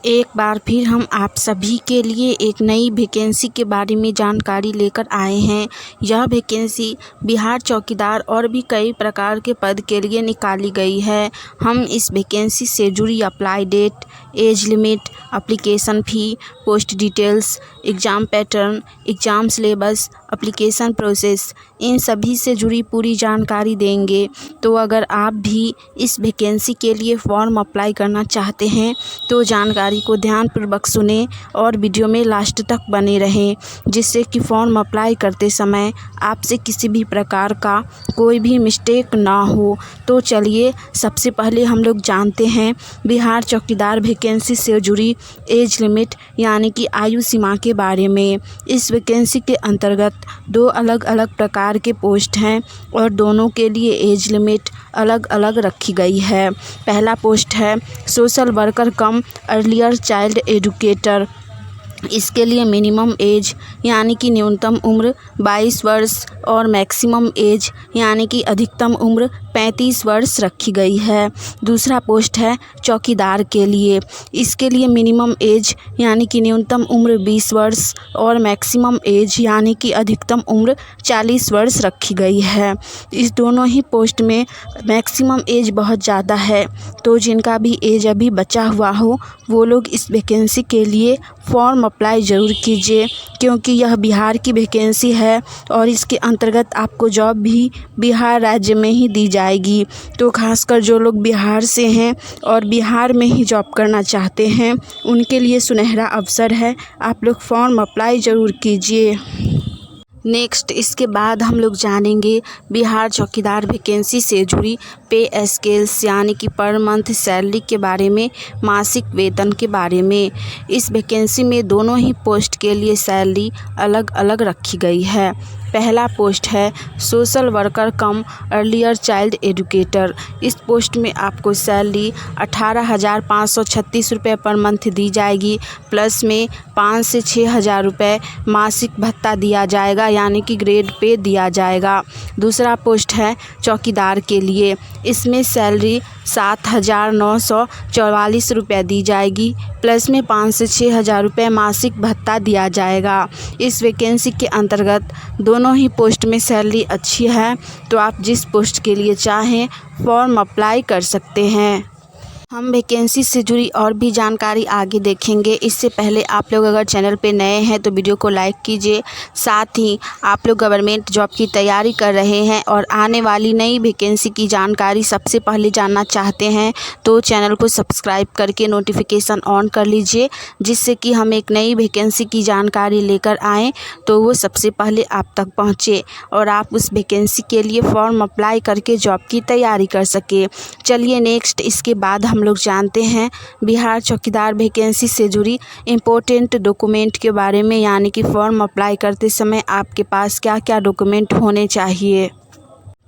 एक बार फिर हम आप सभी के लिए एक नई वैकेंसी के बारे में जानकारी लेकर आए हैं। यह वैकेंसी बिहार चौकीदार और भी कई प्रकार के पद के लिए निकाली गई है। हम इस वैकेंसी से जुड़ी apply date, age limit, application fee, post details, exam pattern, exam syllabus, application process, इन सभी से जुड़ी पूरी जानकारी देंगे। तो अगर आप भी इस वैकेंसी के लिए फॉर्म अप्लाई करना चाहते हैं तो जानकारी को ध्यानपूर्वक सुनें और वीडियो में लास्ट तक बने रहें, जिससे कि फॉर्म अप्लाई करते समय आपसे किसी भी प्रकार का कोई भी मिस्टेक ना हो। तो चलिए सबसे पहले हम लोग जानते हैं बिहार चौकीदार वैकेंसी से जुड़ी एज लिमिट यानी कि आयु सीमा के बारे में। इस वैकेंसी के अंतर्गत दो अलग अलग प्रकार के पोस्ट हैं और दोनों के लिए एज लिमिट अलग अलग रखी गई है। पहला पोस्ट है social worker come earlier child educator. इसके लिए मिनिमम एज यानी कि न्यूनतम उम्र 22 वर्ष और मैक्सिमम एज यानी कि अधिकतम उम्र 35 वर्ष रखी गई है। दूसरा पोस्ट है चौकीदार के लिए। इसके लिए मिनिमम एज यानी कि न्यूनतम उम्र 20 वर्ष और मैक्सिमम एज यानी कि अधिकतम उम्र 40 वर्ष रखी गई है। इस दोनों ही पोस्ट में मैक्सिमम एज बहुत ज़्यादा है, तो जिनका भी एज अभी बचा हुआ हो वो लोग इस वैकेंसी के लिए फॉर्म अप्लाई ज़रूर कीजिए, क्योंकि यह बिहार की वैकेंसी है और इसके अंतर्गत आपको जॉब भी बिहार राज्य में ही दी जाएगी। तो खासकर जो लोग बिहार से हैं और बिहार में ही जॉब करना चाहते हैं उनके लिए सुनहरा अवसर है, आप लोग फॉर्म अप्लाई ज़रूर कीजिए। नेक्स्ट इसके बाद हम लोग जानेंगे बिहार चौकीदार वैकेंसी से जुड़ी पे स्केल्स यानी कि पर मंथ सैलरी के बारे में, मासिक वेतन के बारे में। इस वैकेंसी में दोनों ही पोस्ट के लिए सैलरी अलग अलग रखी गई है। पहला पोस्ट है social worker come earlier child educator. इस पोस्ट में आपको सैलरी 18,536 रुपये पर मंथ दी जाएगी, प्लस में 5 से 6,000 रुपये मासिक भत्ता दिया जाएगा यानी कि ग्रेड पे दिया जाएगा। दूसरा पोस्ट है चौकीदार के लिए। इसमें सैलरी 7,944 रुपये दी जाएगी, प्लस में 5 से 6,000 रुपये मासिक भत्ता दिया जाएगा। इस वैकेंसी के अंतर्गत दोनों ही पोस्ट में सैलरी अच्छी है, तो आप जिस पोस्ट के लिए चाहें फॉर्म अप्लाई कर सकते हैं। हम वैकेंसी से जुड़ी और भी जानकारी आगे देखेंगे। इससे पहले आप लोग अगर चैनल पे नए हैं तो वीडियो को लाइक कीजिए। साथ ही आप लोग गवर्नमेंट जॉब की तैयारी कर रहे हैं और आने वाली नई वैकेंसी की जानकारी सबसे पहले जानना चाहते हैं तो चैनल को सब्सक्राइब करके नोटिफिकेशन ऑन कर लीजिए, जिससे कि हम एक नई वैकेंसी की जानकारी लेकर आएँ तो वो सबसे पहले आप तक पहुँचे और आप उस वैकेंसी के लिए फॉर्म अप्लाई करके जॉब की तैयारी कर सके। चलिए नेक्स्ट इसके बाद हम लोग जानते हैं बिहार चौकीदार वैकेंसी से जुड़ी इम्पोर्टेंट डॉक्यूमेंट के बारे में, यानी कि फॉर्म अप्लाई करते समय आपके पास क्या क्या डॉक्यूमेंट होने चाहिए।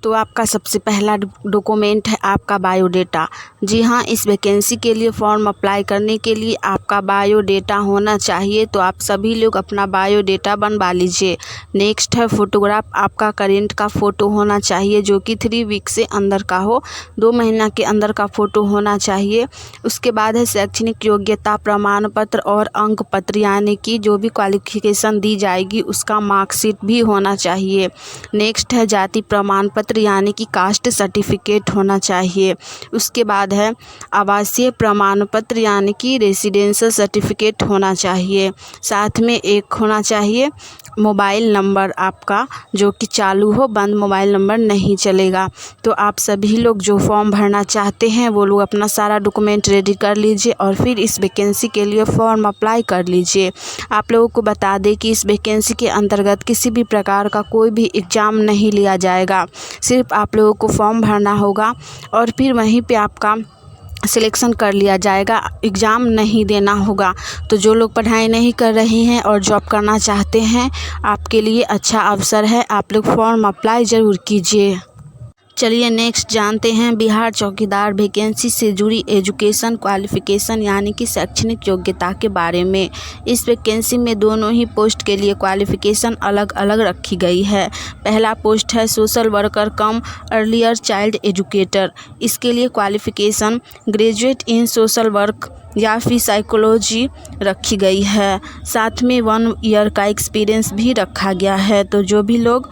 तो आपका सबसे पहला डॉक्यूमेंट है आपका बायोडेटा। जी हाँ, इस वैकेंसी के लिए फॉर्म अप्लाई करने के लिए आपका बायोडेटा होना चाहिए, तो आप सभी लोग अपना बायोडेटा बनवा लीजिए। नेक्स्ट है फ़ोटोग्राफ। आपका करेंट का फ़ोटो होना चाहिए जो कि 3 वीक से अंदर का हो, 2 महीना के अंदर का फ़ोटो होना चाहिए। उसके बाद है शैक्षणिक योग्यता प्रमाण पत्र और अंक पत्र, यानी कि जो भी क्वालिफिकेशन दी जाएगी उसका मार्कशीट भी होना चाहिए। नेक्स्ट है जाति प्रमाण पत्र यानी कि कास्ट सर्टिफिकेट होना चाहिए। उसके बाद है आवासीय प्रमाण पत्र यानी कि रेसिडेंशियल सर्टिफिकेट होना चाहिए। साथ में एक होना चाहिए मोबाइल नंबर आपका जो कि चालू हो, बंद मोबाइल नंबर नहीं चलेगा। तो आप सभी लोग जो फॉर्म भरना चाहते हैं वो लोग अपना सारा डॉक्यूमेंट रेडी कर लीजिए और फिर इस वैकेंसी के लिए फॉर्म अप्लाई कर लीजिए। आप लोगों को बता दें कि इस वैकेंसी के अंतर्गत किसी भी प्रकार का कोई भी एग्ज़ाम नहीं लिया जाएगा, सिर्फ आप लोगों को फॉर्म भरना होगा और फिर वहीं पे आपका सिलेक्शन कर लिया जाएगा, एग्ज़ाम नहीं देना होगा। तो जो लोग पढ़ाई नहीं कर रहे हैं और जॉब करना चाहते हैं आपके लिए अच्छा अवसर है, आप लोग फॉर्म अप्लाई ज़रूर कीजिए। चलिए नेक्स्ट जानते हैं बिहार चौकीदार वैकेंसी से जुड़ी एजुकेशन क्वालिफ़िकेशन यानी कि शैक्षणिक योग्यता के बारे में। इस वैकेंसी में दोनों ही पोस्ट के लिए क्वालिफ़िकेशन अलग अलग रखी गई है। पहला पोस्ट है social worker come earlier child educator. इसके लिए qualification graduate in social work या फिर साइकोलॉजी रखी गई है। साथ में 1 ईयर का एक्सपीरियंस भी रखा गया है। तो जो भी लोग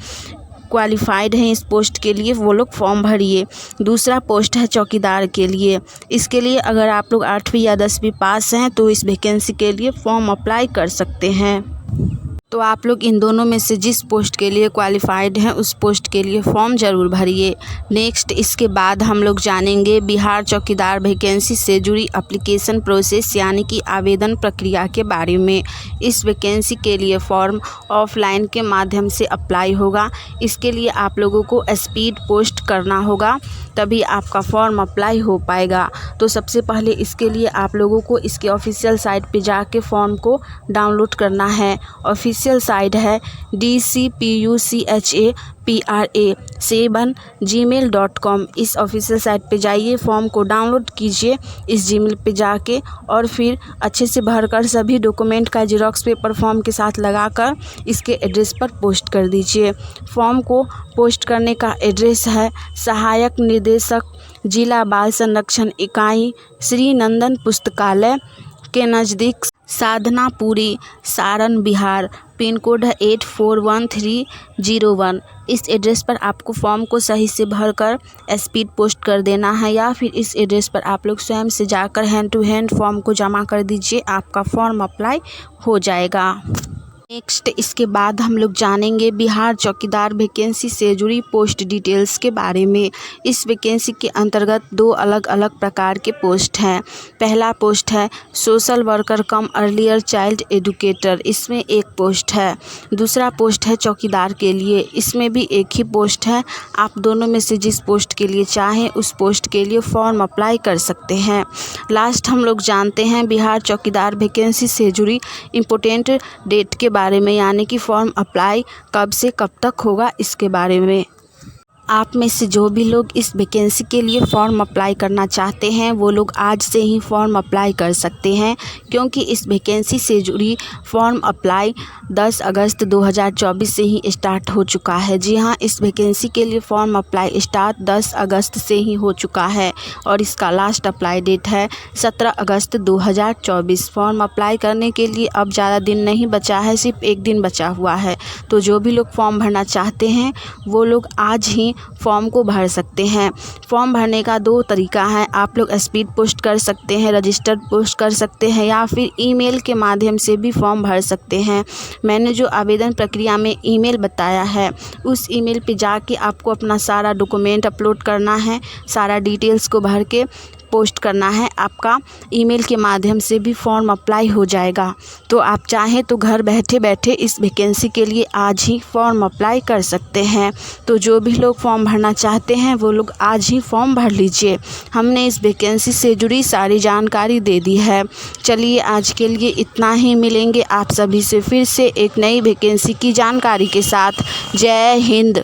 क्वालिफाइड हैं इस पोस्ट के लिए वो लोग फॉर्म भरिए। दूसरा पोस्ट है चौकीदार के लिए। इसके लिए अगर आप लोग 8वीं या 10वीं पास हैं तो इस वैकेंसी के लिए फॉर्म अप्लाई कर सकते हैं। तो आप लोग इन दोनों में से जिस पोस्ट के लिए क्वालिफाइड हैं उस पोस्ट के लिए फॉर्म ज़रूर भरिए। नेक्स्ट इसके बाद हम लोग जानेंगे बिहार चौकीदार वैकेंसी से जुड़ी एप्लीकेशन प्रोसेस यानी कि आवेदन प्रक्रिया के बारे में। इस वैकेंसी के लिए फॉर्म ऑफलाइन के माध्यम से अप्लाई होगा। इसके लिए आप लोगों को स्पीड पोस्ट करना होगा, तभी आपका फॉर्म अप्लाई हो पाएगा। तो सबसे पहले इसके लिए आप लोगों को इसके ऑफिशियल साइट पे जाके फॉर्म को डाउनलोड करना है। ऑफिशियल साइट है dcpuchapra7gmail.com। इस ऑफिशियल साइट पे जाइए, फॉर्म को डाउनलोड कीजिए इस जीमेल पे जाके और फिर अच्छे से भरकर सभी डॉक्यूमेंट का जेरॉक्स पेपर फॉर्म के साथ लगाकर इसके एड्रेस पर पोस्ट कर दीजिए। फॉर्म को पोस्ट करने का एड्रेस है सहायक निर्देशक जिला बाल संरक्षण इकाई श्री नंदन पुस्तकालय के नज़दीक साधनापुरी, सारण, बिहार। पिन कोड है 841301। इस एड्रेस पर आपको फॉर्म को सही से भरकर स्पीड पोस्ट कर देना है या फिर इस एड्रेस पर आप लोग स्वयं से जाकर हैंड टू हैंड फॉर्म को जमा कर दीजिए। आपका फॉर्म अप्लाई हो जाएगा। नेक्स्ट इसके बाद हम लोग जानेंगे बिहार चौकीदार वैकेंसी से जुड़ी पोस्ट डिटेल्स के बारे में। इस वैकेंसी के अंतर्गत 2 अलग अलग प्रकार के पोस्ट हैं। पहला पोस्ट है social worker come earlier child educator, इसमें एक पोस्ट है। दूसरा पोस्ट है चौकीदार के लिए, इसमें भी एक ही पोस्ट है। आप दोनों में से जिस पोस्ट के लिए चाहें उस पोस्ट के लिए फॉर्म अप्लाई कर सकते हैं। लास्ट हम लोग जानते हैं बिहार चौकीदार वैकेंसी से जुड़ी इम्पोर्टेंट डेट के बारे में, यानी कि फॉर्म अप्लाई कब से कब तक होगा इसके बारे में। आप में से जो भी लोग इस वैकेंसी के लिए फ़ॉर्म अप्लाई करना चाहते हैं वो लोग आज से ही फॉर्म अप्लाई कर सकते हैं, क्योंकि इस वैकेंसी से जुड़ी फॉर्म अप्लाई 10 अगस्त 2024 से ही स्टार्ट हो चुका है। जी हाँ, इस वैकेंसी के लिए फ़ॉर्म अप्लाई स्टार्ट 10 अगस्त से ही हो चुका है और इसका लास्ट अप्लाई डेट है 17 अगस्त 2024। फॉर्म अप्लाई करने के लिए अब ज़्यादा दिन नहीं बचा है, सिर्फ एक दिन बचा हुआ है। तो जो भी लोग फॉर्म भरना चाहते हैं वो लोग आज ही फॉर्म को भर सकते हैं। फॉर्म भरने का 2 तरीका है। आप लोग स्पीड पोस्ट कर सकते हैं, रजिस्टर्ड पोस्ट कर सकते हैं या फिर ईमेल के माध्यम से भी फॉर्म भर सकते हैं। मैंने जो आवेदन प्रक्रिया में ईमेल बताया है उस ईमेल पे जाके आपको अपना सारा डॉक्यूमेंट अपलोड करना है, सारा डिटेल्स को भर के पोस्ट करना है। आपका ईमेल के माध्यम से भी फॉर्म अप्लाई हो जाएगा। तो आप चाहें तो घर बैठे बैठे इस वैकेंसी के लिए आज ही फॉर्म अप्लाई कर सकते हैं। तो जो भी लोग फॉर्म भरना चाहते हैं वो लोग आज ही फॉर्म भर लीजिए। हमने इस वैकेंसी से जुड़ी सारी जानकारी दे दी है। चलिए आज के लिए इतना ही, मिलेंगे आप सभी से फिर से एक नई वैकेंसी की जानकारी के साथ। जय हिंद।